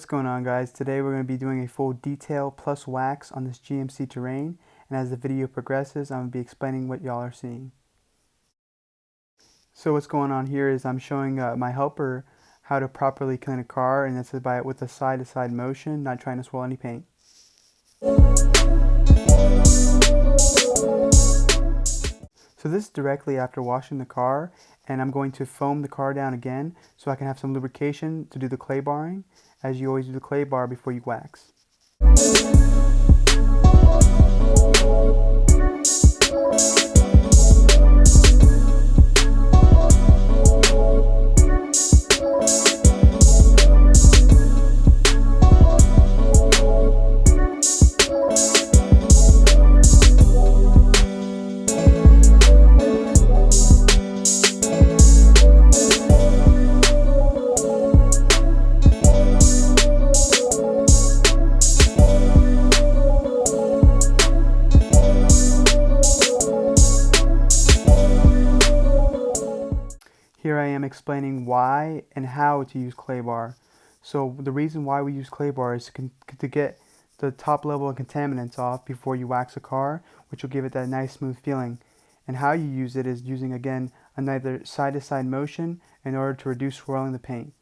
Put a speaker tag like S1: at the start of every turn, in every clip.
S1: going on, guys? Today we're going to be doing a full detail plus wax on this GMC Terrain, and as the video progresses I'm going to be explaining what y'all are seeing. So what's going on here is I'm showing my helper how to properly clean a car, and this is with a side-to-side motion, not trying to swirl any paint. So this is directly after washing the car, and I'm going to foam the car down again so I can have some lubrication to do the clay barring, as you always do the clay bar before you wax. Here I am explaining why and how to use clay bar. So the reason why we use clay bar is to get the top level of contaminants off before you wax a car, which will give it that nice smooth feeling. And how you use it is using, again, another side-to-side motion in order to reduce swirling the paint.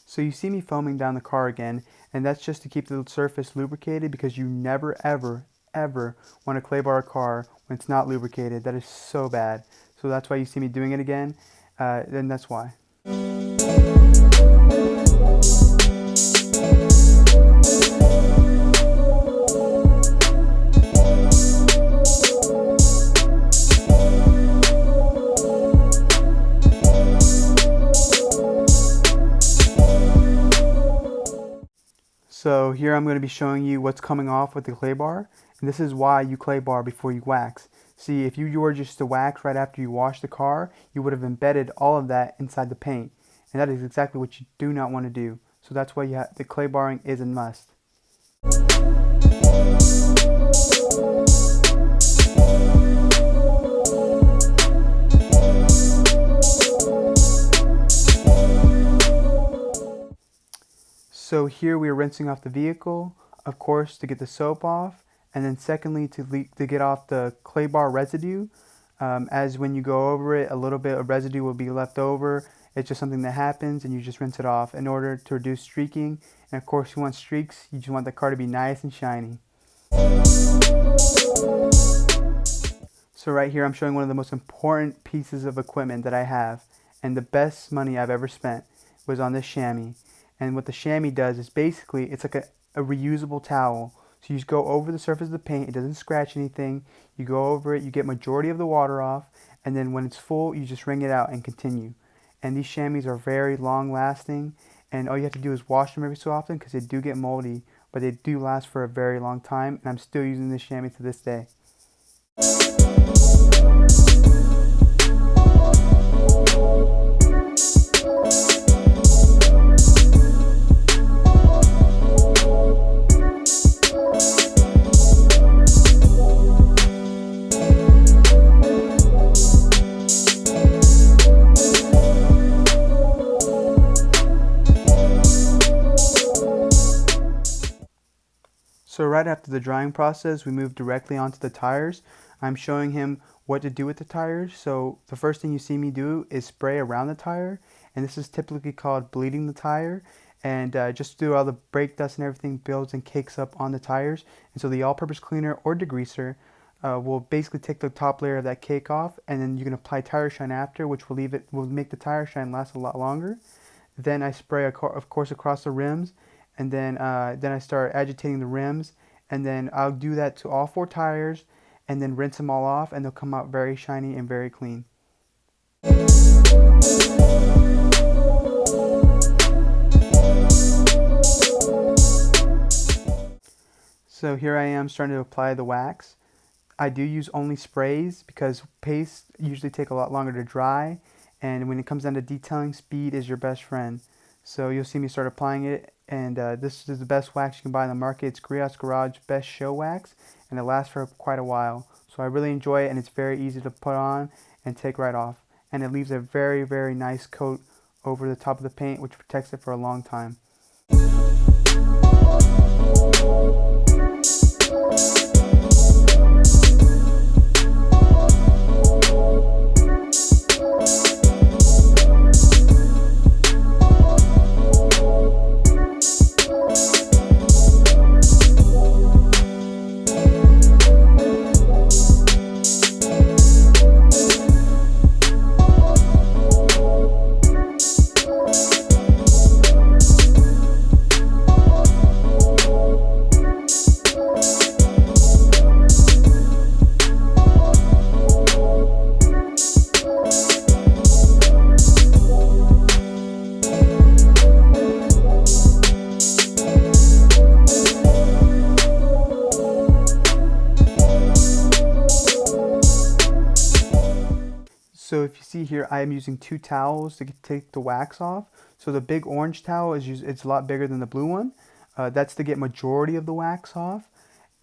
S1: So you see me foaming down the car again, and that's just to keep the surface lubricated, because you never ever want to clay bar a car when it's not lubricated. That is so bad. So that's why you see me doing it again, then that's why. So here I'm going to be showing you what's coming off with the clay bar, and this is why you clay bar before you wax. See, if you were just to wax right after you wash the car, you would have embedded all of that inside the paint, and that is exactly what you do not want to do. So that's why the clay barring is a must. So here we are rinsing off the vehicle, of course, to get the soap off, and then secondly to get off the clay bar residue. As when you go over it, a little bit of residue will be left over. It's just something that happens, and you just rinse it off in order to reduce streaking. And of course, you want streaks, you just want the car to be nice and shiny. So right here I'm showing one of the most important pieces of equipment that I have, and the best money I've ever spent was on this chamois. And what the chamois does is basically it's like a reusable towel. So you just go over the surface of the paint, it doesn't scratch anything, you go over it, you get majority of the water off, and then when it's full you just wring it out and continue. And these chamois are very long lasting, and all you have to do is wash them every so often because they do get moldy, but they do last for a very long time, and I'm still using this chamois to this day. So right after the drying process, we move directly onto the tires. I'm showing him what to do with the tires. So the first thing you see me do is spray around the tire, and this is typically called bleeding the tire. And just through all the brake dust and everything builds and cakes up on the tires. And so the all-purpose cleaner or degreaser will basically take the top layer of that cake off, and then you can apply tire shine after, which will make the tire shine last a lot longer. Then I spray, of course, across the rims, and then I start agitating the rims, and then I'll do that to all 4 tires, and then rinse them all off, and they'll come out very shiny and very clean. So here I am starting to apply the wax. I do use only sprays because paste usually take a lot longer to dry, and when it comes down to detailing, speed is your best friend. So you'll see me start applying it, and this is the best wax you can buy on the market. It's Griot's Garage Best Show Wax, and it lasts for quite a while. So I really enjoy it, and it's very easy to put on and take right off. And it leaves a very, very nice coat over the top of the paint, which protects it for a long time. So if you see here, I am using 2 towels to take the wax off. So the big orange towel it's a lot bigger than the blue one. That's to get majority of the wax off.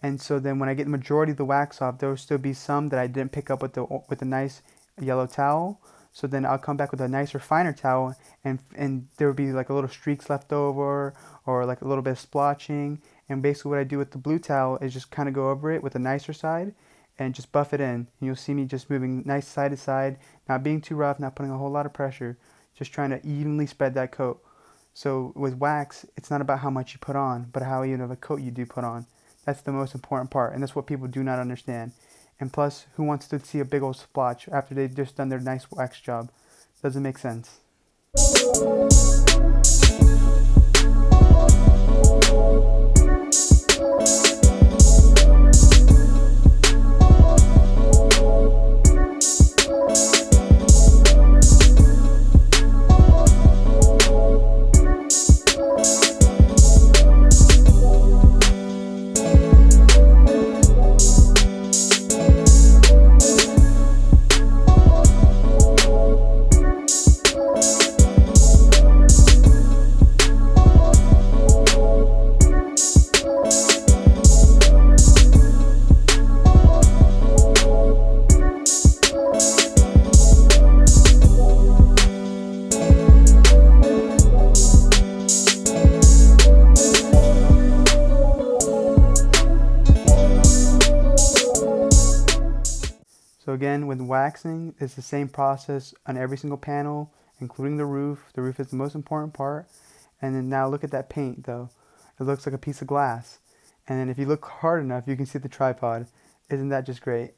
S1: And so then when I get the majority of the wax off, there will still be some that I didn't pick up with the nice yellow towel. So then I'll come back with a nicer, finer towel, and there will be like a little streaks left over, or like a little bit of splotching. And basically what I do with the blue towel is just kind of go over it with the nicer side and just buff it in. And you'll see me just moving nice side to side, not being too rough, not putting a whole lot of pressure, just trying to evenly spread that coat. So with wax, it's not about how much you put on, but how even of a coat you do put on. That's the most important part, and that's what people do not understand. And plus, who wants to see a big old splotch after they've just done their nice wax job? Doesn't make sense. So again, with waxing, it's the same process on every single panel, including the roof. The roof is the most important part. And then now look at that paint though. It looks like a piece of glass. And then if you look hard enough, you can see the tripod. Isn't that just great?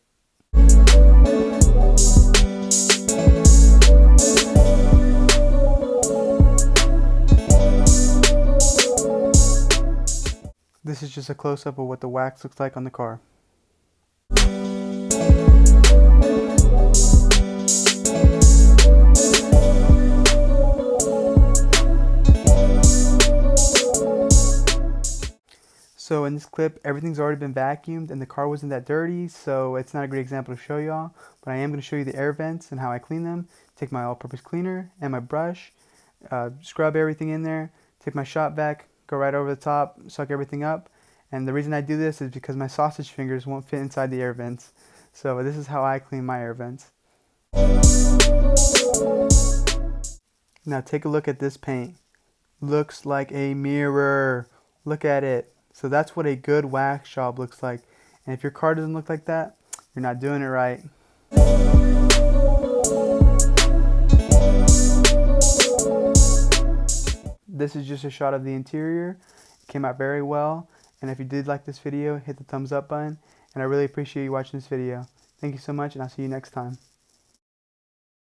S1: This is just a close-up of what the wax looks like on the car. So in this clip, everything's already been vacuumed and the car wasn't that dirty, so it's not a great example to show y'all, but I am going to show you the air vents and how I clean them. Take my all-purpose cleaner and my brush, scrub everything in there, take my shop vac, go right over the top, suck everything up. And the reason I do this is because my sausage fingers won't fit inside the air vents. So this is how I clean my air vents. Now take a look at this paint. Looks like a mirror. Look at it. So that's what a good wax job looks like. And if your car doesn't look like that, you're not doing it right. This is just a shot of the interior. It came out very well. And if you did like this video, hit the thumbs up button. And I really appreciate you watching this video. Thank you so much, and I'll see you next time.